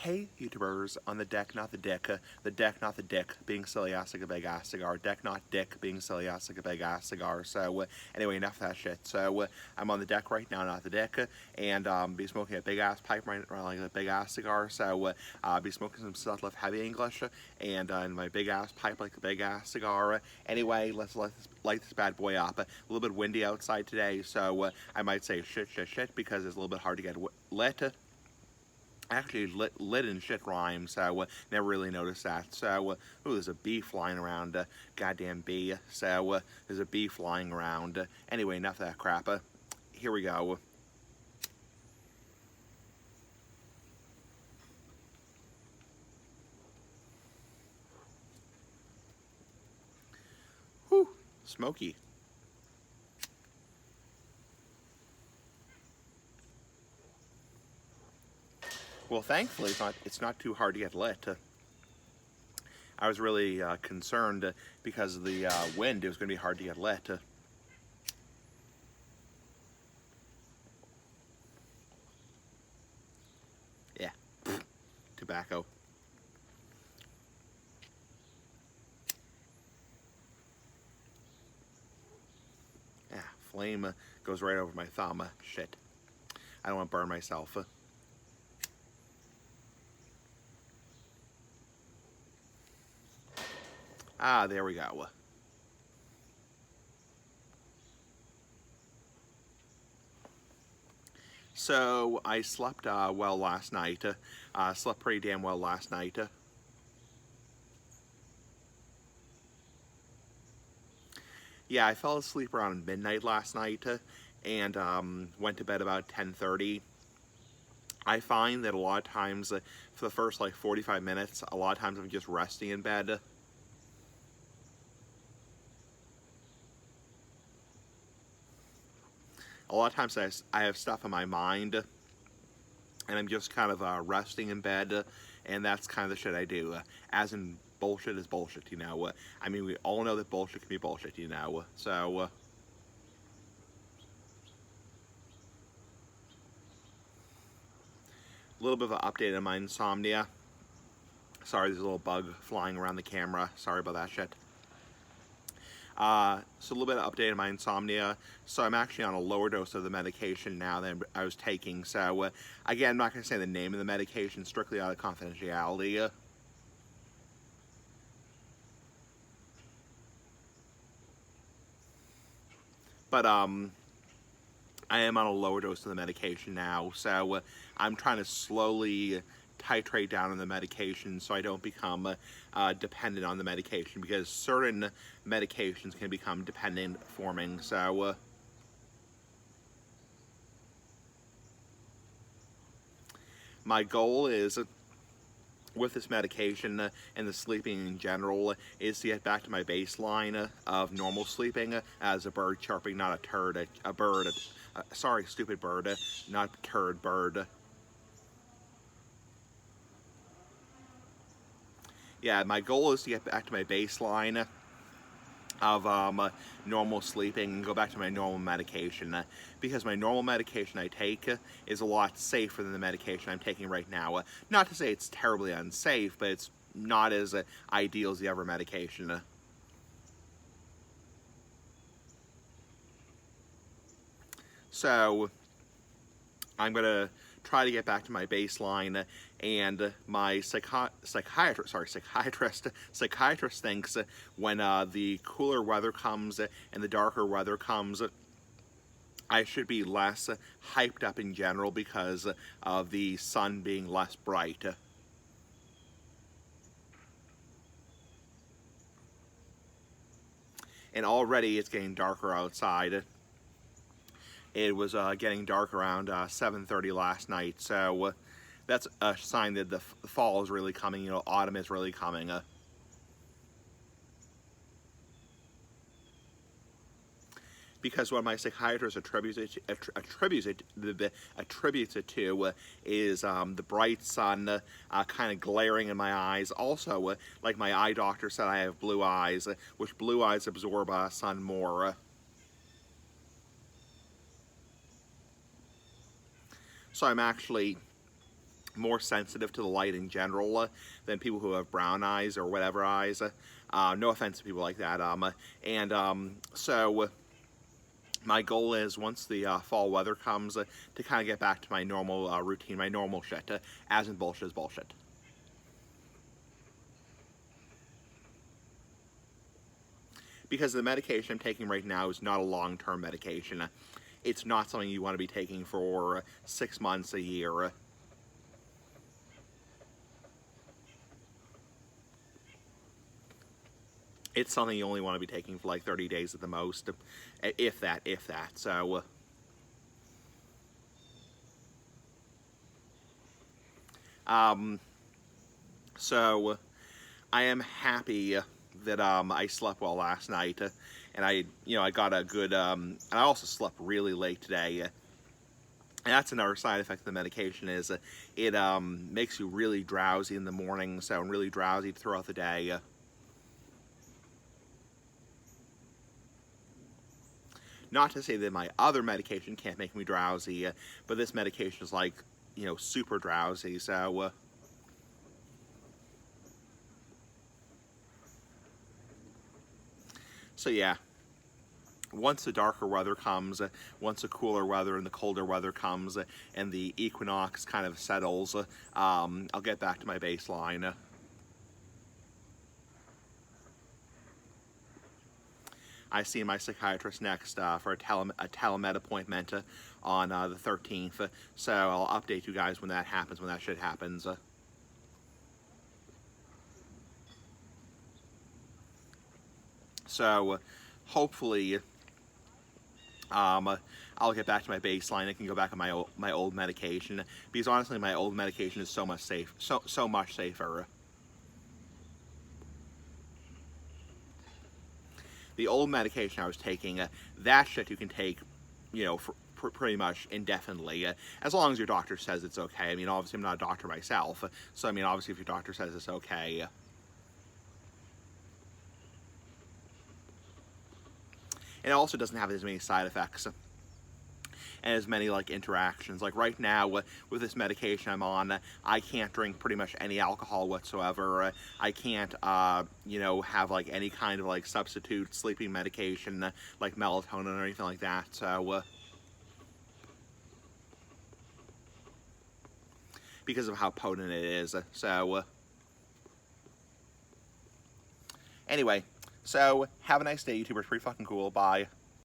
Hey, YouTubers, on the deck, not the dick, the deck, not the dick, being silly ass like a big ass cigar, deck, not dick, being silly ass like a big ass cigar. So, anyway, enough of that shit. So, I'm on the deck right now, not the dick, and be smoking a big ass pipe right around like a big ass cigar. So, be smoking some stuff left heavy English, and in my big ass pipe like a big ass cigar. Anyway, let's light this bad boy up. A little bit windy outside today, so I might say shit because it's a little bit hard to get lit. Actually, lit and shit rhyme, so never really noticed that. So, ooh, there's a bee flying around, goddamn bee. So, there's a bee flying around. Anyway, enough of that crap. Here we go. Whew, smoky. Well, thankfully, it's not too hard to get lit. I was really concerned because of the wind. It was going to be hard to get lit. Yeah, tobacco. Yeah, flame goes right over my thumb. Shit. I don't want to burn myself. There we go. So I slept well last night. Slept pretty damn well last night. Yeah, I fell asleep around midnight last night and went to bed about 10:30. I find that a lot of times, for the first like 45 minutes, a lot of times I'm just resting in bed. A lot of times I have stuff in my mind and I'm just kind of resting in bed, and that's kind of the shit I do. As in, bullshit is bullshit, you know. I mean, we all know that bullshit can be bullshit, you know. So, a little bit of an update on my insomnia. Sorry, there's a little bug flying around the camera. Sorry about that shit. So a little bit of update on my insomnia. So I'm actually on a lower dose of the medication now than I was taking. So again, I'm not going to say the name of the medication, strictly out of confidentiality. But I am on a lower dose of the medication now. So I'm trying to slowly titrate down on the medication so I don't become dependent on the medication, because certain medications can become dependent forming. So my goal is, with this medication and the sleeping in general, is to get back to my baseline of normal sleeping, as a bird chirping, not a turd, a bird. Sorry, stupid bird, not turd, bird. Yeah, my goal is to get back to my baseline of normal sleeping and go back to my normal medication, because my normal medication I take is a lot safer than the medication I'm taking right now. Not to say it's terribly unsafe, but it's not as ideal as the other medication. So I'm gonna try to get back to my baseline, and my psychiatrist thinks when the cooler weather comes and the darker weather comes, I should be less hyped up in general because of the sun being less bright. And already it's getting darker outside. It was getting dark around 7:30 last night, so that's a sign that the fall is really coming. You know, autumn is really coming. Because what my psychiatrist attributes it to is the bright sun kind of glaring in my eyes. Also, like my eye doctor said, I have blue eyes, which blue eyes absorb sun more. So I'm actually more sensitive to the light in general than people who have brown eyes or whatever eyes. No offense to people like that. So my goal is, once the fall weather comes, to kind of get back to my normal routine, my normal shit, as in bullshit is bullshit. Because the medication I'm taking right now is not a long-term medication. It's not something you want to be taking for 6 months, a year. It's something you only want to be taking for like 30 days at the most, if that. So I am happy that I slept well last night, and I got a good, and I also slept really late today. And that's another side effect of the medication, is it makes you really drowsy in the morning, so I'm really drowsy throughout the day. Not to say that my other medication can't make me drowsy, but this medication is like, super drowsy, so yeah. Once the darker weather comes, once the cooler weather and the colder weather comes, and the equinox kind of settles, I'll get back to my baseline. I see my psychiatrist next for a telemed appointment on the 13th, so I'll update you guys when that happens, when that shit happens. So hopefully I'll get back to my baseline. I can go back on my old medication, because honestly my old medication is so much safer. The old medication I was taking, that shit you can take, for pretty much indefinitely, as long as your doctor says it's okay. I mean, obviously I'm not a doctor myself, so I mean, obviously if your doctor says it's okay. And it also doesn't have as many side effects and as many like interactions. Like right now with this medication I'm on, I can't drink pretty much any alcohol whatsoever. I can't have like any kind of like substitute sleeping medication like melatonin or anything like that. So because of how potent it is. So anyway, so have a nice day, YouTubers. Pretty fucking cool. Bye.